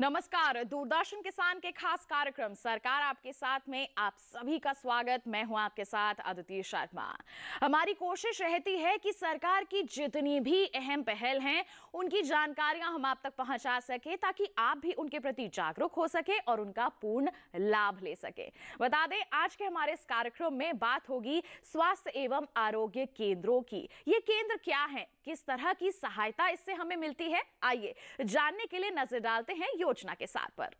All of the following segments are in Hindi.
नमस्कार, दूरदर्शन किसान के खास कार्यक्रम सरकार आपके साथ में आप सभी का स्वागत। मैं हूं आपके साथ अदिति शर्मा। हमारी कोशिश रहती है कि सरकार की जितनी भी अहम पहल हैं उनकी जानकारियां हम आप तक पहुंचा सके ताकि आप भी उनके प्रति जागरूक हो सके और उनका पूर्ण लाभ ले सके। बता दें, आज के हमारे इस कार्यक्रम में बात होगी स्वास्थ्य एवं आरोग्य केंद्रों की। ये केंद्र क्या है, किस तरह की सहायता इससे हमें मिलती है, आइए जानने के लिए नजर डालते हैं योजना के साथ पर।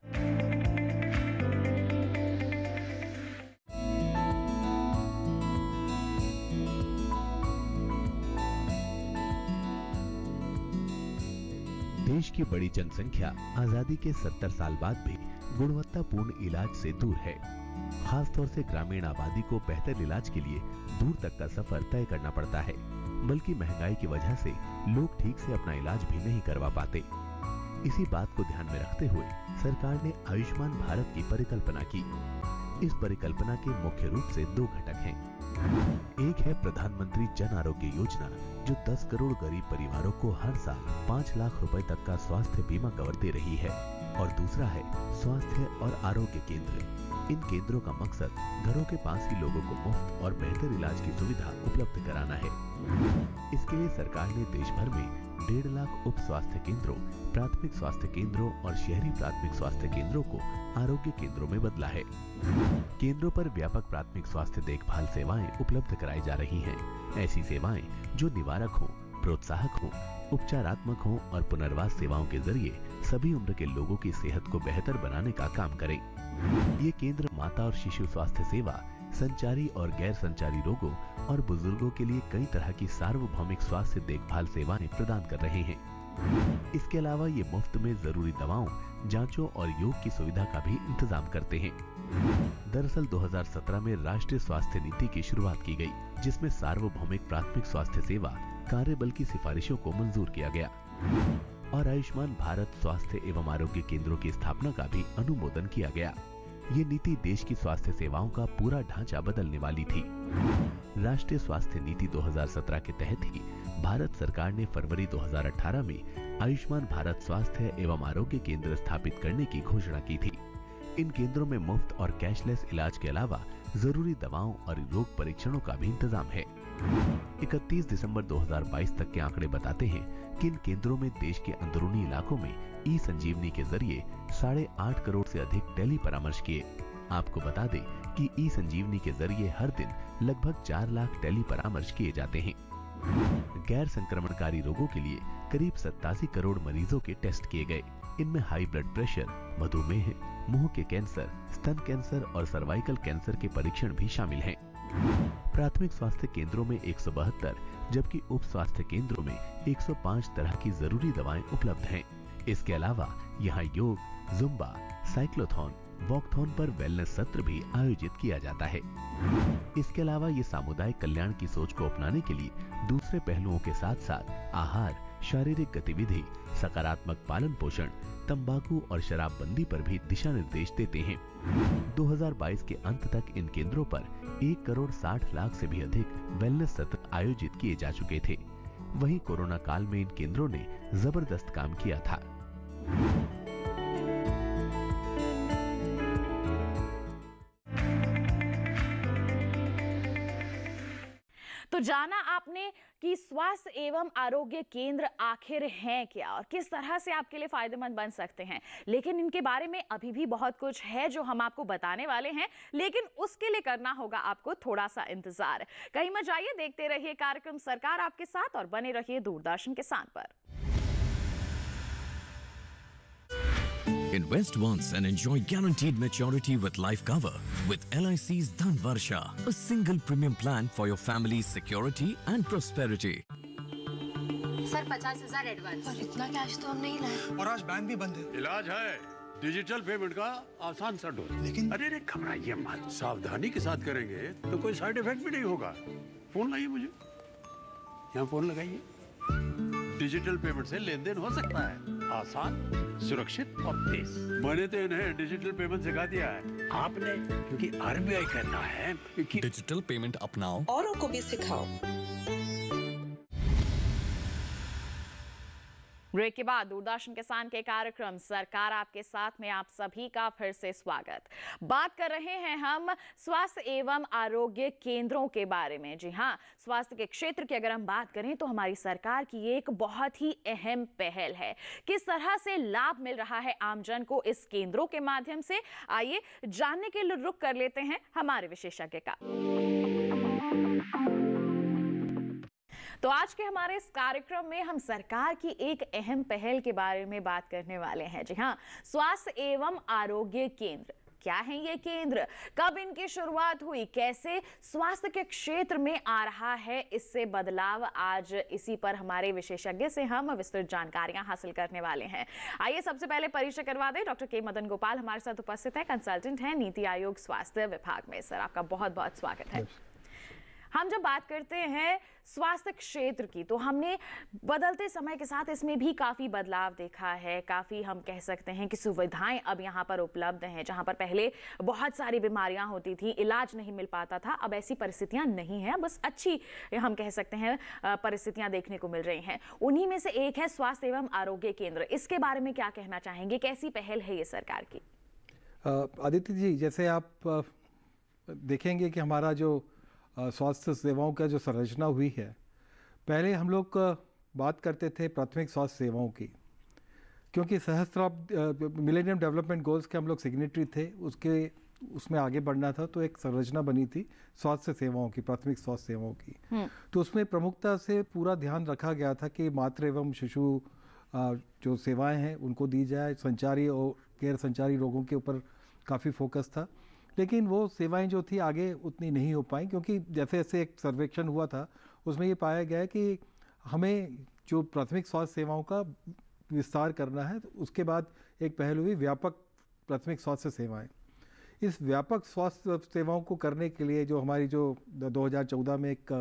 देश की बड़ी जनसंख्या आजादी के 70 साल बाद भी गुणवत्तापूर्ण इलाज से दूर है। खासतौर से ग्रामीण आबादी को बेहतर इलाज के लिए दूर तक का सफर तय करना पड़ता है, बल्कि महंगाई की वजह से लोग ठीक से अपना इलाज भी नहीं करवा पाते। इसी बात को ध्यान में रखते हुए सरकार ने आयुष्मान भारत की परिकल्पना की। इस परिकल्पना के मुख्य रूप से दो घटक हैं। एक है प्रधानमंत्री जन आरोग्य योजना, जो 10 करोड़ गरीब परिवारों को हर साल 5 लाख रुपए तक का स्वास्थ्य बीमा कवर दे रही है, और दूसरा है स्वास्थ्य और आरोग्य केंद्र। इन केंद्रों का मकसद घरों के पास ही लोगों को मुफ्त और बेहतर इलाज की सुविधा उपलब्ध कराना है। इसके लिए सरकार ने देश भर में 1.5 लाख उप स्वास्थ्य केंद्रों, प्राथमिक स्वास्थ्य केंद्रों और शहरी प्राथमिक स्वास्थ्य केंद्रों को आरोग्य केंद्रों में बदला है। केंद्रों पर व्यापक प्राथमिक स्वास्थ्य देखभाल सेवाएं उपलब्ध कराई जा रही हैं। ऐसी सेवाएं जो निवारक हों, प्रोत्साहक हों, उपचारात्मक हों और पुनर्वास सेवाओं के जरिए सभी उम्र के लोगों की सेहत को बेहतर बनाने का काम करें। ये केंद्र माता और शिशु स्वास्थ्य सेवा, संचारी और गैर संचारी रोगों और बुजुर्गों के लिए कई तरह की सार्वभौमिक स्वास्थ्य देखभाल सेवाएं प्रदान कर रहे हैं। इसके अलावा ये मुफ्त में जरूरी दवाओं, जांचों और योग की सुविधा का भी इंतजाम करते हैं। दरअसल 2017 में राष्ट्रीय स्वास्थ्य नीति की शुरुआत की गई, जिसमें सार्वभौमिक प्राथमिक स्वास्थ्य सेवा कार्यबल की सिफारिशों को मंजूर किया गया और आयुष्मान भारत स्वास्थ्य एवं आरोग्य केंद्रों की स्थापना का भी अनुमोदन किया गया। ये नीति देश की स्वास्थ्य सेवाओं का पूरा ढांचा बदलने वाली थी। राष्ट्रीय स्वास्थ्य नीति 2017 के तहत ही भारत सरकार ने फरवरी 2018 में आयुष्मान भारत स्वास्थ्य एवं आरोग्य केंद्र स्थापित करने की घोषणा की थी। इन केंद्रों में मुफ्त और कैशलेस इलाज के अलावा जरूरी दवाओं और रोग परीक्षणों का भी इंतजाम है। 31 दिसंबर 2022 तक के आंकड़े बताते हैं कि इन केंद्रों में देश के अंदरूनी इलाकों में ई संजीवनी के जरिए 8.5 करोड़ से अधिक टेली परामर्श किए। आपको बता दें कि ई संजीवनी के जरिए हर दिन लगभग 4 लाख टेली परामर्श किए जाते हैं। गैर संक्रमणकारी रोगों के लिए करीब 87 करोड़ मरीजों के टेस्ट किए गए। इनमें हाई ब्लड प्रेशर, मधुमेह, मुंह के कैंसर, स्तन कैंसर और सर्वाइकल कैंसर के परीक्षण भी शामिल हैं। प्राथमिक स्वास्थ्य केंद्रों में 172 जबकि उप स्वास्थ्य केंद्रों में 105 तरह की जरूरी दवाएं उपलब्ध हैं। इसके अलावा यहाँ योग, जुम्बा, साइक्लोथॉन, वॉकथॉन पर वेलनेस सत्र भी आयोजित किया जाता है। इसके अलावा ये सामुदायिक कल्याण की सोच को अपनाने के लिए दूसरे पहलुओं के साथ साथ आहार, शारीरिक गतिविधि, सकारात्मक पालन पोषण, तंबाकू और शराबबंदी पर भी दिशा निर्देश देते हैं। 2022 के अंत तक इन केंद्रों पर 1 करोड़ 60 लाख से भी अधिक वेलनेस सत्र आयोजित किए जा चुके थे। वहीं कोरोना काल में इन केंद्रों ने जबरदस्त काम किया था। तो जाना आपने कि स्वास्थ्य एवं आरोग्य केंद्र आखिर हैं क्या और किस तरह से आपके लिए फायदेमंद बन सकते हैं, लेकिन इनके बारे में अभी भी बहुत कुछ है जो हम आपको बताने वाले हैं, लेकिन उसके लिए करना होगा आपको थोड़ा सा इंतजार। कहीं मत जाइए, देखते रहिए कार्यक्रम सरकार आपके साथ और बने रहिए दूरदर्शन किसान पर। Invest once and enjoy guaranteed maturity with life cover with LIC's Dhan Varsha, a single premium plan for your family's security and prosperity. Sir 50,000 advance. और इतना कैश तो हम नहीं लाए। और आज बैंक भी बंद है। इलाज है डिजिटल पेमेंट का आसान सा डोज। लेकिन अरे घबराइए मत, सावधानी के साथ करेंगे तो कोई साइड इफेक्ट भी नहीं होगा। फोन लाइए मुझे, यहाँ फोन लगाइए। डिजिटल पेमेंट से लेन देन हो सकता है, आसान, सुरक्षित और तेज। मैंने तो इन्हें डिजिटल पेमेंट सिखा दिया है। आपने, क्योंकि आरबीआई कहता है कि डिजिटल पेमेंट अपनाओ, औरों को भी सिखाओ। ब्रेक के बाद दूरदर्शन किसान के कार्यक्रम सरकार आपके साथ में आप सभी का फिर से स्वागत। बात कर रहे हैं हम स्वास्थ्य एवं आरोग्य केंद्रों के बारे में। जी हाँ, स्वास्थ्य के क्षेत्र की अगर हम बात करें तो हमारी सरकार की एक बहुत ही अहम पहल है। किस तरह से लाभ मिल रहा है आमजन को इस केंद्रों के माध्यम से, आइए जानने के लिए रुख कर लेते हैं हमारे विशेषज्ञ का। तो आज के हमारे इस कार्यक्रम में हम सरकार की एक अहम पहल के बारे में बात करने वाले हैं। जी हाँ, स्वास्थ्य एवं आरोग्य केंद्र। क्या है ये केंद्र, कब इनकी शुरुआत हुई, कैसे स्वास्थ्य के क्षेत्र में आ रहा है इससे बदलाव, आज इसी पर हमारे विशेषज्ञ से हम विस्तृत जानकारियां हासिल करने वाले हैं। आइए सबसे पहले परिचय करवा दें। डॉक्टर के मदन गोपाल हमारे साथ उपस्थित है, कंसल्टेंट हैं नीति आयोग स्वास्थ्य विभाग में। सर, आपका बहुत बहुत स्वागत है। हम जब बात करते हैं स्वास्थ्य क्षेत्र की तो हमने बदलते समय के साथ इसमें भी काफ़ी बदलाव देखा है। काफ़ी हम कह सकते हैं कि सुविधाएं अब यहाँ पर उपलब्ध हैं। जहाँ पर पहले बहुत सारी बीमारियां होती थी, इलाज नहीं मिल पाता था, अब ऐसी परिस्थितियां नहीं हैं। बस अच्छी हम कह सकते हैं परिस्थितियां देखने को मिल रही हैं। उन्हीं में से एक है स्वास्थ्य एवं आरोग्य केंद्र। इसके बारे में क्या कहना चाहेंगे, कैसी पहल है ये सरकार की? आदित्य जी, जैसे आप देखेंगे कि हमारा जो स्वास्थ्य सेवाओं का जो संरचना हुई है, पहले हम लोग बात करते थे प्राथमिक स्वास्थ्य सेवाओं की, क्योंकि मिलेनियम डेवलपमेंट गोल्स के हम लोग सिग्नेटरी थे, उसमें आगे बढ़ना था, तो एक संरचना बनी थी स्वास्थ्य सेवाओं की, प्राथमिक स्वास्थ्य सेवाओं की। तो उसमें प्रमुखता से पूरा ध्यान रखा गया था कि मातृ एवं शिशु जो सेवाएं हैं उनको दी जाए। संचारी और गैर संचारी रोगों के ऊपर काफ़ी फोकस था, लेकिन वो सेवाएं जो थी आगे उतनी नहीं हो पाई, क्योंकि जैसे जैसे एक सर्वेक्षण हुआ था उसमें ये पाया गया कि हमें जो प्राथमिक स्वास्थ्य सेवाओं का विस्तार करना है। तो उसके बाद एक पहल हुई व्यापक प्राथमिक स्वास्थ्य सेवाएं। इस व्यापक स्वास्थ्य सेवाओं को करने के लिए जो हमारी जो 2014 में एक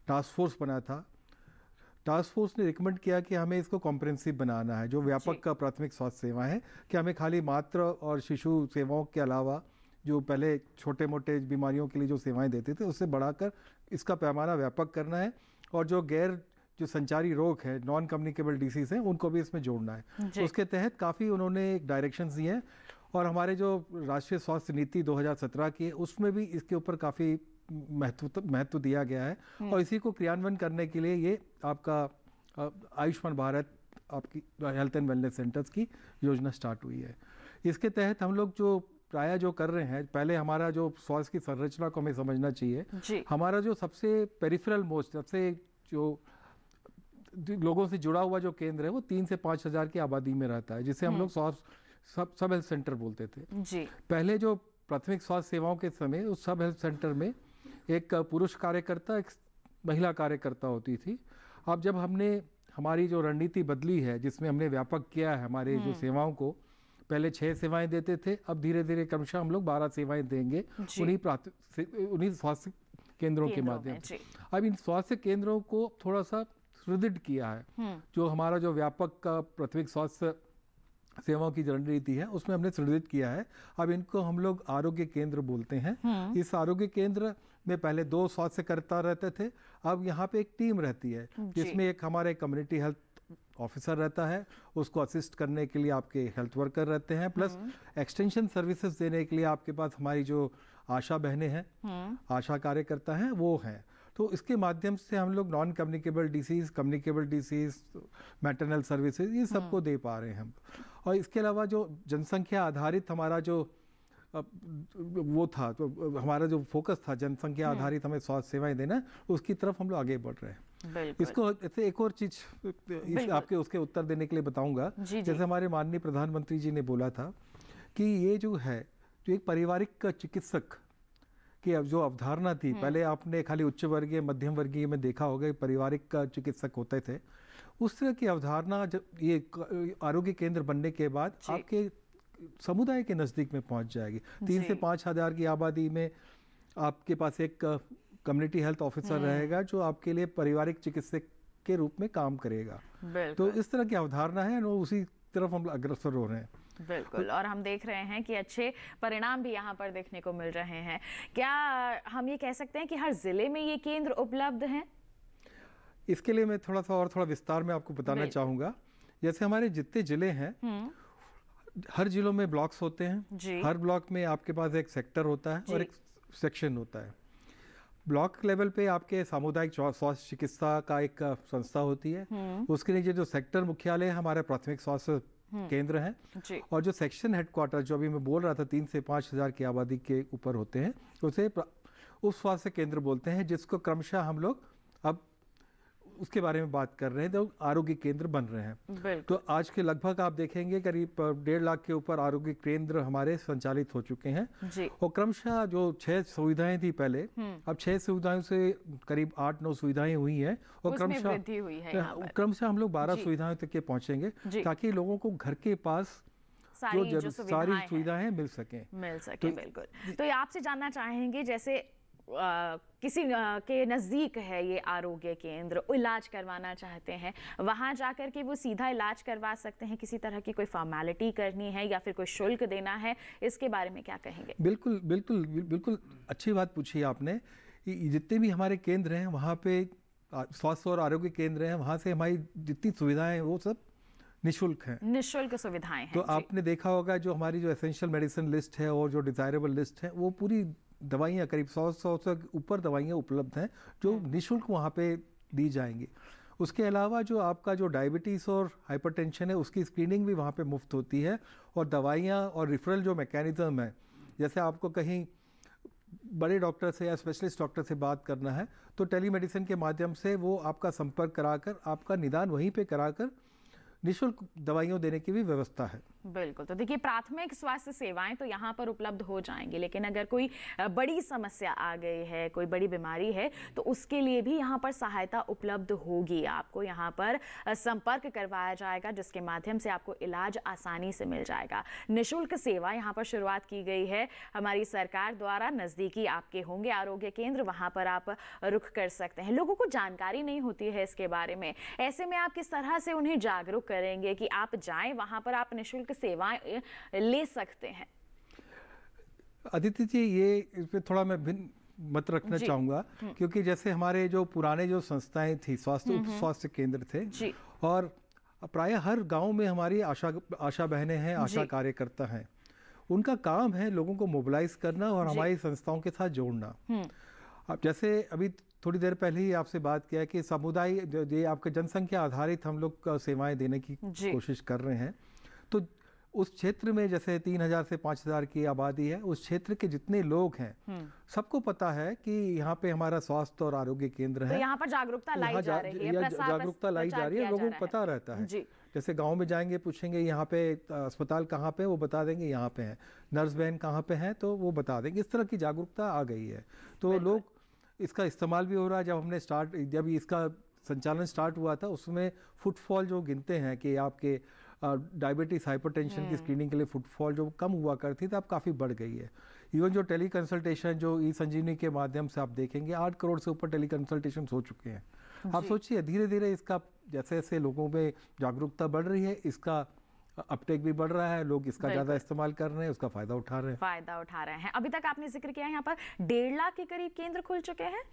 टास्क फोर्स बना था, टास्क फोर्स ने रिकमेंड किया कि हमें इसको कॉम्प्रिहेंसिव बनाना है। जो व्यापक प्राथमिक स्वास्थ्य सेवाएं हैं कि हमें खाली मातृ और शिशु सेवाओं के अलावा जो पहले छोटे मोटे बीमारियों के लिए जो सेवाएं देते थे उससे बढ़ाकर इसका पैमाना व्यापक करना है, और जो संचारी रोग है, नॉन कम्युनिकेबल डिसीज हैं, उनको भी इसमें जोड़ना है। उसके तहत काफ़ी उन्होंने डायरेक्शंस दिए हैं, और हमारे जो राष्ट्रीय स्वास्थ्य नीति 2017 की है उसमें भी इसके ऊपर काफ़ी महत्व दिया गया है। और इसी को क्रियान्वयन करने के लिए ये आपका आयुष्मान भारत, आपकी हेल्थ एंड वेलनेस सेंटर्स की योजना स्टार्ट हुई है। इसके तहत हम लोग जो प्राय जो कर रहे हैं, पहले हमारा जो स्वास्थ्य की संरचना को हमें समझना चाहिए। हमारा जो सबसे पेरिफेरल मोस्ट, सबसे जो लोगों से जुड़ा हुआ जो केंद्र है वो 3 से 5 हज़ार की आबादी में रहता है, जिसे हम लोग सब हेल्थ सेंटर बोलते थे। पहले जो प्राथमिक स्वास्थ्य सेवाओं के समय उस सब हेल्थ सेंटर में एक पुरुष कार्यकर्ता, एक महिला कार्यकर्ता होती थी। अब जब हमने हमारी जो रणनीति बदली है, जिसमें हमने व्यापक किया है हमारे जो सेवाओं को, पहले 6 सेवाएं देते थे, अब धीरे धीरे क्रमशः हम लोग 12 सेवाएं देंगे उन्हीं स्वास्थ्य केंद्रों के माध्यम से। अब इन स्वास्थ्य केंद्रों को थोड़ा सा सुदृढ़ किया है। जो हमारा जो व्यापक प्राथमिक स्वास्थ्य सेवाओं की रणनीति है उसमें हमने सुदृढ़ किया है। अब इनको हम लोग आरोग्य केंद्र बोलते हैं। इस आरोग्य केंद्र में पहले 2 स्वास्थ्यकर्ता रहते थे, अब यहाँ पे एक टीम रहती है, जिसमें एक हमारे कम्युनिटी हेल्थ ऑफिसर रहता है, उसको असिस्ट करने के लिए आपके हेल्थ वर्कर रहते हैं, प्लस एक्सटेंशन सर्विसेज देने के लिए आपके पास हमारी जो आशा बहनें हैं, आशा कार्यकर्ता हैं, वो हैं। तो इसके माध्यम से हम लोग non communicable disease, communicable disease, maternal services, ये सबको दे पा रहे हैं हम। और इसके अलावा जो जनसंख्या आधारित हमारा जो वो था, तो हमारा जो फोकस था जनसंख्या आधारित हमें स्वास्थ्य सेवाएं देना, उसकी तरफ हम लोग आगे बढ़ रहे हैं। इसको ऐसे एक और चीज आपके उसके उत्तर देने के लिए बताऊंगा। जैसे हमारे माननीय प्रधानमंत्री जी ने बोला था कि ये जो है, जो एक पारिवारिक चिकित्सक की जो अवधारणा थी, पहले आपने खाली उच्च वर्गीय मध्यम वर्गीय में देखा होगा पारिवारिक चिकित्सक होते थे, उस तरह की अवधारणा जब ये आरोग्य केंद्र बनने के बाद आपके समुदाय के नज़दीक में पहुंच जाएगी। 3 से 5 हज़ार की आबादी में आपके पास एक कम्युनिटी हेल्थ ऑफिसर रहेगा जो आपके लिए पारिवारिक चिकित्सक के रूप में काम करेगा। तो इस तरह की अवधारणा है, उसी तरफ हम अग्रसर हो रहे हैं। बिल्कुल, और हम देख रहे हैं कि अच्छे परिणाम भी यहाँ पर देखने को मिल रहे हैं। क्या हम ये कह सकते हैं कि हर जिले में ये केंद्र उपलब्ध हैं? इसके लिए मैं थोड़ा विस्तार में आपको बताना चाहूँगा। जैसे हमारे जितने जिले हैं, हर जिलों में ब्लॉक्स होते हैं। जी। हर ब्लॉक में आपके पास एक सेक्टर होता है और एक सेक्शन होता है। ब्लॉक लेवल पे आपके सामुदायिक स्वास्थ्य चिकित्सा का एक संस्था होती है। उसके नीचे जो सेक्टर मुख्यालय है हमारे प्राथमिक स्वास्थ्य केंद्र हैं, और जो सेक्शन हेडक्वार्टर जो अभी मैं बोल रहा था 3 से 5 हज़ार की आबादी के ऊपर होते हैं, उसे उप स्वास्थ्य केंद्र बोलते हैं, जिसको क्रमशः हम लोग अब उसके बारे में बात कर रहे हैं, तो आरोग्य केंद्र बन रहे हैं। तो आज के लगभग आप देखेंगे करीब 1.5 लाख के ऊपर आरोग्य केंद्र हमारे संचालित हो चुके हैं जी। और क्रमशः जो 6 सुविधाएं थी पहले, अब 6 सुविधाओं से करीब 8-9 सुविधाएं हुई हैं और क्रमशः हम लोग 12 सुविधाओं तक के पहुंचेंगे, ताकि लोगों को घर के पास सारी सुविधाएं मिल सकें। बिल्कुल। तो ये आपसे जानना चाहेंगे, जैसे किसी के नज़दीक है ये आरोग्य केंद्र, इलाज करवाना चाहते हैं, वहाँ जाकर के वो सीधा इलाज करवा सकते हैं, किसी तरह की कोई फॉर्मेलिटी करनी है या फिर कोई शुल्क देना है, इसके बारे में क्या कहेंगे? बिल्कुल बिल्कुल बिल्कुल अच्छी बात पूछी आपने। जितने भी हमारे केंद्र हैं वहाँ पे स्वास्थ्य और आरोग्य केंद्र हैं, वहाँ से हमारी जितनी सुविधाएं हैं वो सब निःशुल्क हैं। निःशुल्क सुविधाएं हैं। तो आपने देखा होगा जो हमारी जो एसेंशियल मेडिसिन लिस्ट है और जो डिजायरेबल लिस्ट है, वो पूरी दवाइयाँ करीब 100 से ऊपर दवाइयाँ उपलब्ध हैं जो निःशुल्क वहाँ पे दी जाएंगी। उसके अलावा जो आपका जो डायबिटीज़ और हाइपरटेंशन है उसकी स्क्रीनिंग भी वहाँ पे मुफ्त होती है, और दवाइयाँ और रिफरल जो मैकेनिज्म है, जैसे आपको कहीं बड़े डॉक्टर से या स्पेशलिस्ट डॉक्टर से बात करना है तो टेलीमेडिसिन के माध्यम से वो आपका संपर्क कराकर आपका निदान वहीं पे कराकर निःशुल्क दवाइयों देने की भी व्यवस्था है। बिल्कुल। तो देखिए, प्राथमिक स्वास्थ्य सेवाएं तो यहाँ पर उपलब्ध हो जाएंगी, लेकिन अगर कोई बड़ी समस्या आ गई है, कोई बड़ी बीमारी है, तो उसके लिए भी यहाँ पर सहायता उपलब्ध होगी। आपको यहाँ पर संपर्क करवाया जाएगा, जिसके माध्यम से आपको इलाज आसानी से मिल जाएगा। निःशुल्क सेवा यहाँ पर शुरुआत की गई है हमारी सरकार द्वारा। नज़दीकी आपके होंगे आरोग्य केंद्र, वहाँ पर आप रुख कर सकते हैं। लोगों को जानकारी नहीं होती है इसके बारे में, ऐसे में आप किस तरह से उन्हें जागरूक करेंगे कि आप जाएं वहाँ पर, आप निःशुल्क सेवाएं ले सकते हैं? अदिति जी, ये इस पे थोड़ा मैं भिन्न मत रखना चाहूँगा, क्योंकि जैसे हमारे जो पुराने जो संस्थाएं थी, स्वास्थ्य उप स्वास्थ्य केंद्र थे जी, और प्रायः हर गांव में हमारी आशा बहनें हैं, आशा कार्यकर्ता हैं। उनका काम है लोगों को मोबिलाइज करना और हमारी संस्थाओं के साथ जोड़ना। अब जैसे अभी थोड़ी देर पहले ही आपसे बात किया कि समुदाय ये आपके जनसंख्या आधारित हम लोग सेवाएं देने की कोशिश कर रहे हैं। तो उस क्षेत्र में जैसे 3000 से 5000 की आबादी है, उस क्षेत्र के जितने लोग हैं सबको पता है कि यहाँ पे हमारा स्वास्थ्य और आरोग्य केंद्र है। तो यहाँ पर जागरूकता लाई जा रही है, जागरूकता लाई जा रही है, लोगों को पता रहता है। जैसे गांव में जाएंगे, पूछेंगे यहाँ पे अस्पताल कहाँ पे, वो बता देंगे यहाँ पे है, नर्स बहन कहाँ पे है तो वो बता देंगे। इस तरह की जागरूकता आ गई है, तो लोग इसका इस्तेमाल भी हो रहा है। जब इसका संचालन स्टार्ट हुआ था, उसमें फुटफॉल जो गिनते हैं कि आपके डायबिटीज़ हाइपरटेंशन की स्क्रीनिंग के लिए फुटफॉल जो कम हुआ करती थी, अब काफ़ी बढ़ गई है। इवन जो टेली कंसल्टेशन जो ई संजीवनी के माध्यम से आप देखेंगे 8 करोड़ से ऊपर टेली कंसल्टेशन हो चुके हैं। आप सोचिए, धीरे धीरे इसका जैसे जैसे लोगों में जागरूकता बढ़ रही है, इसका अपटेक भी बढ़ रहा है, लोग इसका ज़्यादा इस्तेमाल कर रहे हैं, उसका फ़ायदा उठा रहे हैं। अभी तक आपने जिक्र किया यहाँ पर 1.5 लाख के करीब केंद्र खुल चुके हैं।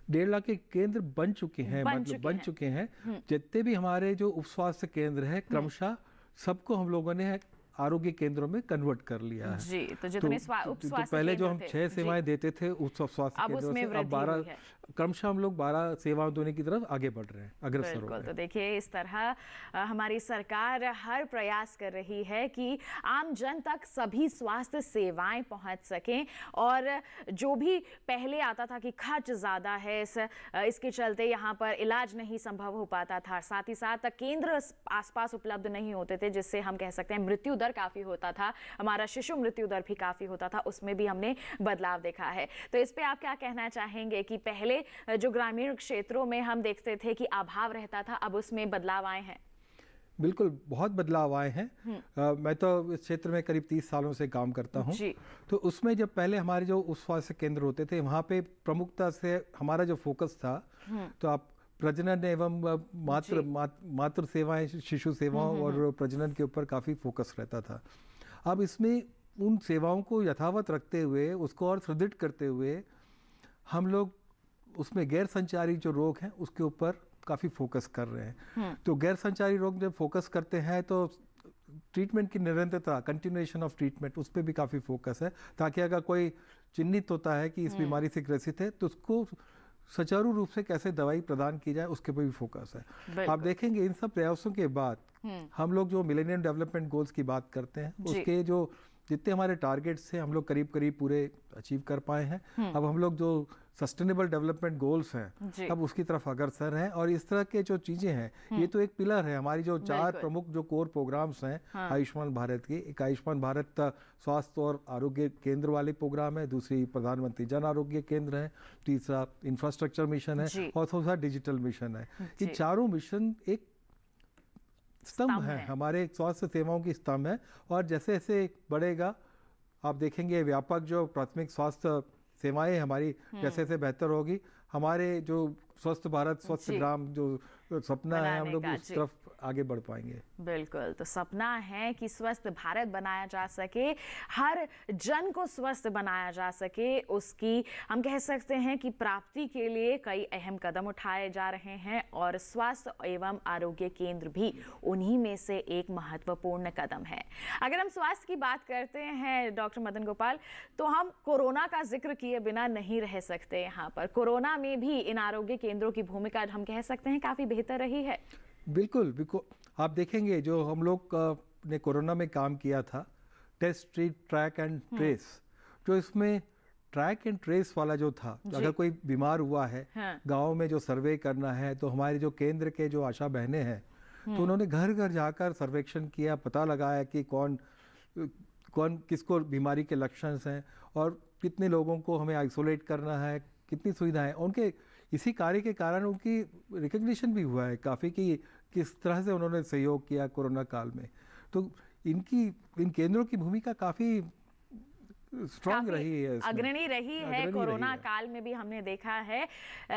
1.5 लाख के केंद्र बन चुके हैं। जितने भी हमारे जो उप स्वास्थ्य केंद्र है, क्रमशः सबको हम लोगों ने आरोग्य केंद्रों में कन्वर्ट कर लिया है जी। तो जितने उप स्वास्थ्य पहले जो हम 6 सेवाएं देते थे उप स्वास्थ्य केंद्रों से, अब 12 क्रमशः हम लोग 12 सेवाएं देने की तरफ आगे बढ़ रहे हैं, अग्रसर हो रहे हैं। तो देखिए, इस तरह हमारी सरकार हर प्रयास कर रही है कि आम जन तक सभी स्वास्थ्य सेवाएं पहुंच सकें, और जो भी पहले आता था कि खर्च ज़्यादा है, इसके चलते यहाँ पर इलाज नहीं संभव हो पाता था, साथ ही साथ केंद्र आसपास उपलब्ध नहीं होते थे, जिससे हम कह सकते हैं मृत्यु दर काफ़ी होता था, हमारा शिशु मृत्यु दर भी काफ़ी होता था, उसमें भी हमने बदलाव देखा है। तो इस पे आप क्या कहना चाहेंगे कि पहले जो ग्रामीण क्षेत्रों में हम देखते थे कि अभाव रहता था, अब उसमें बदलाव आए हैं? बिल्कुल, बहुत बदलाव आए हैं। मैं तो इस क्षेत्र में करीब 30 सालों से काम करता हूँ। तो उसमें जब पहले हमारे जो उप स्वास्थ्य केंद्र होते थे, वहाँ पे प्रमुखता से हमारा जो फोकस था, तो आप प्रजनन एवं मातृ सेवाएं, शिशु सेवाओं और प्रजनन के ऊपर काफ़ी फोकस रहता था। अब इसमें उन सेवाओं को यथावत रखते हुए, उसको और सुदृढ़ करते हुए, हम लोग उसमें गैर संचारी जो रोग हैं उसके ऊपर काफ़ी फोकस कर रहे हैं। तो गैर संचारी रोग जब फोकस करते हैं तो ट्रीटमेंट की निरंतरता, कंटिन्यूएशन ऑफ ट्रीटमेंट, उस पर भी काफ़ी फोकस है, ताकि अगर कोई चिन्हित होता है कि इस बीमारी से ग्रसित है तो उसको सुचारू रूप से कैसे दवाई प्रदान की जाए उसके पर भी फोकस है। आप देखेंगे इन सब प्रयासों के बाद हम लोग जो मिलेनियम डेवलपमेंट गोल्स की बात करते हैं उसके जो जितने हमारे टारगेट्स हैं हम लोग करीब करीब पूरे अचीव कर पाए हैं। अब हम लोग जो सस्टेनेबल डेवलपमेंट गोल्स हैं अब उसकी तरफ अग्रसर हैं, और इस तरह के जो चीज़ें हैं ये तो एक पिलर है हमारी जो 4 प्रमुख जो कोर प्रोग्राम्स हैं आयुष्मान भारत की। एक आयुष्मान भारत स्वास्थ्य और आरोग्य केंद्र वाले प्रोग्राम है, दूसरी प्रधानमंत्री जन आरोग्य केंद्र है, तीसरा इंफ्रास्ट्रक्चर मिशन है और चौथा डिजिटल मिशन है। ये चारों मिशन एक स्तंभ है, हमारे स्वास्थ्य सेवाओं की स्तंभ है, और जैसे जैसे बढ़ेगा आप देखेंगे व्यापक जो प्राथमिक स्वास्थ्य सेवाएं हमारी जैसे जैसे बेहतर होगी, हमारे जो स्वस्थ भारत स्वस्थ ग्राम जो सपना है हम लोग उस तरफ आगे बढ़ पाएंगे। बिल्कुल, तो सपना है कि स्वस्थ भारत बनाया जा सके, हर जन को स्वस्थ बनाया जा सके, उसकी हम कह सकते हैं कि प्राप्ति के लिए कई अहम कदम उठाए जा रहे हैं, और स्वास्थ्य एवं आरोग्य केंद्र भी उन्हीं में से एक महत्वपूर्ण कदम है। अगर हम स्वास्थ्य की बात करते हैं डॉक्टर मदन गोपाल, तो हम कोरोना का जिक्र किए बिना नहीं रह सकते। यहाँ पर कोरोना में भी इन आरोग्य केंद्रों की भूमिका हम कह सकते हैं काफ़ी बेहतर रही है। बिल्कुल बिल्कुल, आप देखेंगे जो हम लोग ने कोरोना में काम किया था, test treat track and trace, जो इसमें ट्रैक एंड ट्रेस वाला जो था, अगर कोई बीमार हुआ है गांव में जो सर्वे करना है तो हमारे जो केंद्र के जो आशा बहनें हैं तो उन्होंने घर घर जाकर सर्वेक्षण किया, पता लगाया कि कौन किसको बीमारी के लक्षण हैं और कितने लोगों को हमें आइसोलेट करना है, कितनी सुविधाएं। उनके इसी कार्य के कारण उनकी रिकग्निशन भी हुआ है काफ़ी कि किस तरह से उन्होंने सहयोग किया कोरोना काल में। तो इन केंद्रों की भूमिका काफ़ी स्ट्रॉन्ग रही है, अग्रणी रही है। कोरोना काल में भी हमने देखा है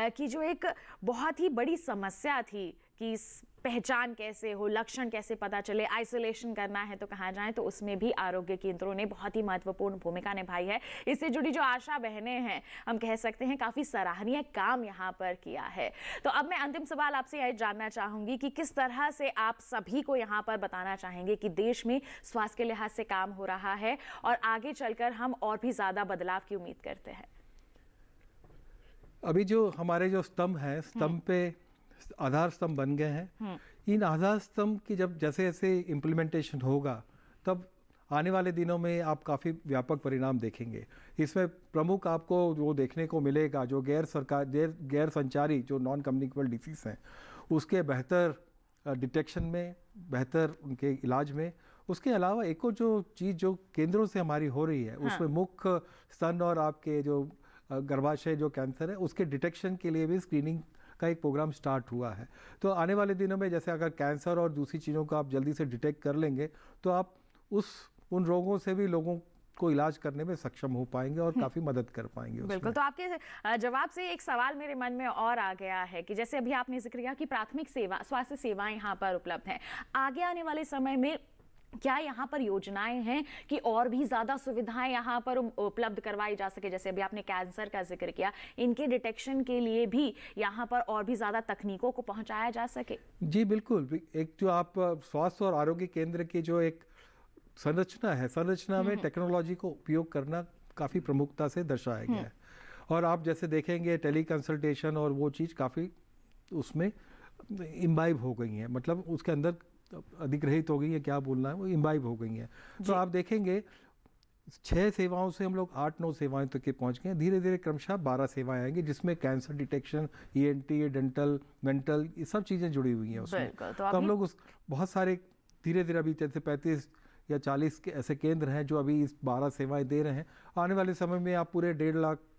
कि जो एक बहुत ही बड़ी समस्या थी कि पहचान कैसे हो, लक्षण कैसे पता चले, आइसोलेशन करना है तो कहाँ जाएं, तो उसमें भी आरोग्य केंद्रों ने बहुत ही महत्वपूर्ण भूमिका निभाई है। इससे जुड़ी जो आशा बहनें हैं हम कह सकते हैं काफ़ी सराहनीय काम यहाँ पर किया है। तो अब मैं अंतिम सवाल आपसे यह जानना चाहूँगी कि किस तरह से आप सभी को यहाँ पर बताना चाहेंगे कि देश में स्वास्थ्य के लिहाज से काम हो रहा है और आगे चलकर हम और भी ज़्यादा बदलाव की उम्मीद करते हैं। अभी जो हमारे जो स्तंभ हैं, स्तंभ पे आधार स्तंभ बन गए हैं। इन आधार स्तंभ की जब जैसे जैसे इम्प्लीमेंटेशन होगा तब आने वाले दिनों में आप काफ़ी व्यापक परिणाम देखेंगे। इसमें प्रमुख आपको जो देखने को मिलेगा जो गैर संचारी जो नॉन कम्युनिकेबल डिसीज़ हैं उसके बेहतर डिटेक्शन में, बेहतर उनके इलाज में। उसके अलावा एक और जो चीज़ जो केंद्रों से हमारी हो रही है उसमें मुख्य स्तन और आपके जो गर्भाशय जो कैंसर है उसके डिटेक्शन के लिए भी स्क्रीनिंग का एक प्रोग्राम स्टार्ट हुआ है। तो आने वाले दिनों में जैसे अगर कैंसर और दूसरी चीज़ों को आप जल्दी से डिटेक्ट कर लेंगे तो आप उन रोगों से भी लोगों को इलाज करने में सक्षम हो पाएंगे और काफ़ी मदद कर पाएंगे। बिल्कुल, तो आपके जवाब से एक सवाल मेरे मन में और आ गया है कि जैसे अभी आपने जिक्र किया कि प्राथमिक सेवा स्वास्थ्य सेवाएं यहाँ पर उपलब्ध हैं, आगे आने वाले समय में क्या यहाँ पर योजनाएं हैं कि और भी ज़्यादा सुविधाएं यहाँ पर उपलब्ध करवाई जा सके? जैसे अभी आपने कैंसर का जिक्र किया, इनके डिटेक्शन के लिए भी यहाँ पर और भी ज़्यादा तकनीकों को पहुँचाया जा सके। जी बिल्कुल, एक जो आप स्वास्थ्य और आरोग्य केंद्र की जो एक संरचना है, संरचना में टेक्नोलॉजी को उपयोग करना काफ़ी प्रमुखता से दर्शाया गया है। और आप जैसे देखेंगे टेली कंसल्टेशन और वो चीज़ काफ़ी उसमें इम्बाइब हो गई हैं, मतलब उसके अंदर अधिग्रहित हो गई है, क्या बोलना है, वो इम्बाइब हो गई हैं। तो आप देखेंगे 6 सेवाओं से हम लोग 8-9 सेवाएं तक के पहुंच गए। धीरे धीरे क्रमशः 12 सेवाएं आएंगी जिसमें cancer detection, ENT, dental, mental, ये सब चीज़ें जुड़ी हुई हैं उसमें। तो हम लोग बहुत सारे धीरे धीरे अभी जैसे 35 या 40 के ऐसे केंद्र हैं जो अभी इस 12 सेवाएं दे रहे हैं। आने वाले समय में आप पूरे 1.5 लाख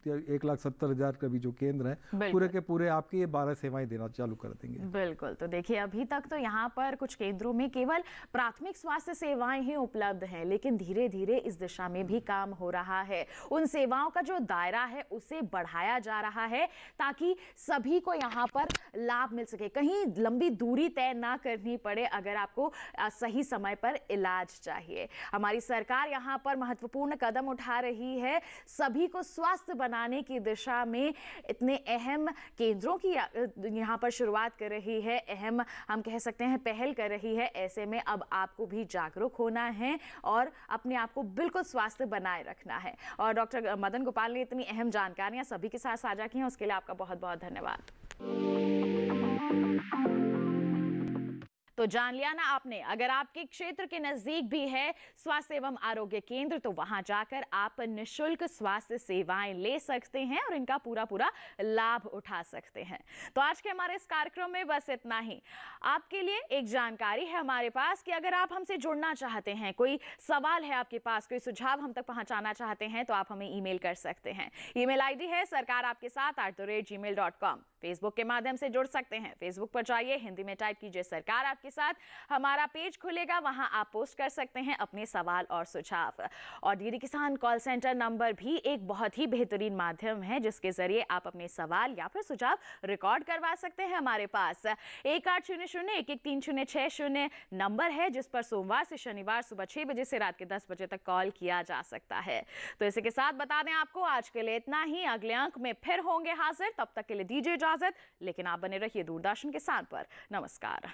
या 1,70,000 का भी जो केंद्र है पूरे के पूरे आपकी ये 12 सेवाएं देना चालू कर देंगे। बिल्कुल, तो देखिए अभी तक तो यहाँ पर कुछ केंद्रों में केवल प्राथमिक स्वास्थ्य सेवाएं ही उपलब्ध हैं, लेकिन धीरे धीरे इस दिशा में भी काम हो रहा है। उन सेवाओं का जो दायरा है उसे बढ़ाया जा रहा है ताकि सभी को यहाँ पर लाभ मिल सके, कहीं लंबी दूरी तय ना करनी पड़े अगर आपको सही समय पर इलाज चाहिए। हमारी सरकार यहाँ पर महत्वपूर्ण कदम उठा रही है सभी को स्वस्थ बनाने की दिशा में इतने अहम केंद्रों की यहाँ पर शुरुआत कर रही है, अहम हम कह सकते हैं पहल कर रही है। ऐसे में अब आपको भी जागरूक होना है और अपने आप को बिल्कुल स्वस्थ बनाए रखना है। और डॉक्टर मदन गोपाल ने इतनी अहम जानकारियां सभी के साथ साझा की हैं, उसके लिए आपका बहुत बहुत धन्यवाद। तो जान लिया ना आपने, अगर आपके क्षेत्र के नजदीक भी है स्वास्थ्य एवं आरोग्य केंद्र तो वहां जाकर आप निःशुल्क स्वास्थ्य सेवाएं ले सकते हैं और इनका पूरा लाभ उठा सकते हैं। तो आज के हमारे इस कार्यक्रम में बस इतना ही। आपके लिए एक जानकारी है हमारे पास कि अगर आप हमसे जुड़ना चाहते हैं, कोई सवाल है आपके पास, कोई सुझाव हम तक पहुंचाना चाहते हैं तो आप हमें ईमेल कर सकते हैं। ईमेल आईडी है sarkar@gmail.com। फेसबुक के माध्यम से जुड़ सकते हैं। फेसबुक पर जाइए, हिंदी में टाइप कीजिए सरकार आपके साथ, हमारा पेज खुलेगा, वहां आप पोस्ट कर सकते हैं अपने सवाल और सुझाव। और डीडी किसान कॉल सेंटर नंबर भी एक बहुत ही बेहतरीन माध्यम है जिसके जरिए आप अपने सवाल या फिर सुझाव रिकॉर्ड करवा सकते हैं। हमारे पास 1800-113060 नंबर है जिस पर सोमवार से शनिवार सुबह 6 बजे से रात के 10 बजे तक कॉल किया जा सकता है। तो इसी के साथ बता दें आपको आज के लिए इतना ही। अगले अंक में फिर होंगे हाजिर, तब तक के लिए दीजिए इजाजत, लेकिन आप बने रहिए दूरदर्शन किसान पर। नमस्कार।